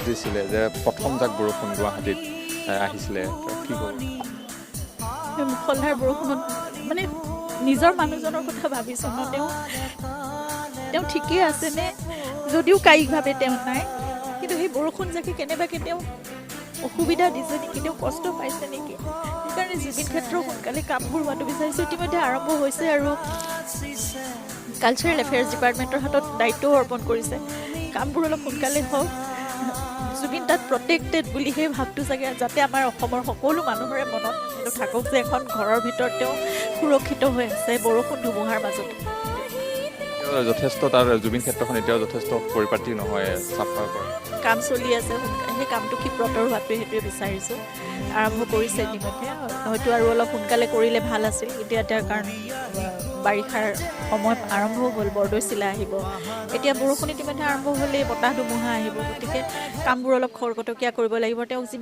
দিছিলে যে প্ৰথম যাক বৰষুণ গুৱাহাটীত আহিছিলে কি ক'ব মুখলধাৰ বৰষুণত মানে নিজৰ মানুহজনৰ কথা ভাবিছোঁ ন তেওঁ ঠিকেই আছেনে যদিও কায়িকভাৱে তেওঁ নাই কিন্তু সেই বৰষুণ যাকে কেনেবাকৈ তেওঁ অসুবিধা দিছে নেকি তেওঁ কষ্ট পাইছে নেকি সেইকাৰণে জুবিন ক্ষেত্ৰ সোনকালে কামবোৰ হোৱাটো বিচাৰিছোঁ ইতিমধ্যে আৰম্ভ হৈছে আৰু কালচাৰেল এফেয়াৰ্ছ ডিপাৰ্টমেণ্টৰ হাতত দায়িত্বও অৰ্পণ কৰিছে কামবোৰ অলপ সোনকালে হওক জুবিন তাত প্ৰটেক্টেড বুলি সেই ভাৱটো চাগে যাতে আমাৰ অসমৰ সকলো মানুহৰে মনত এইটো থাকক যে এখন ঘৰৰ ভিতৰত তেওঁ সুৰক্ষিত হৈ আছে বৰষুণ ধুমুহাৰ মাজতো যথেষ্ট তাৰ জুবিন ক্ষেত্ৰখন এতিয়াও যথেষ্ট পৰিপাটি নহয় চাফা কৰা কাম চলি আছে সেই কামটো ক্ষীপ্ৰতৰ হোৱাটোৱে সেইটোৱে বিচাৰিছোঁ আৰম্ভ কৰিছে ইতিমধ্যে হয়তো আৰু অলপ সোনকালে কৰিলে ভাল আছিল এতিয়া তাৰ কাৰণে বাৰিষাৰ সময় আৰম্ভ হ'ল বৰদৈচিলা আহিব এতিয়া বৰষুণ ইতিমধ্যে আৰম্ভ হ'লেই বতাহ ধুমুহা আহিব গতিকে কামবোৰ অলপ খৰকটকীয়া কৰিব লাগিব তেওঁক যিমান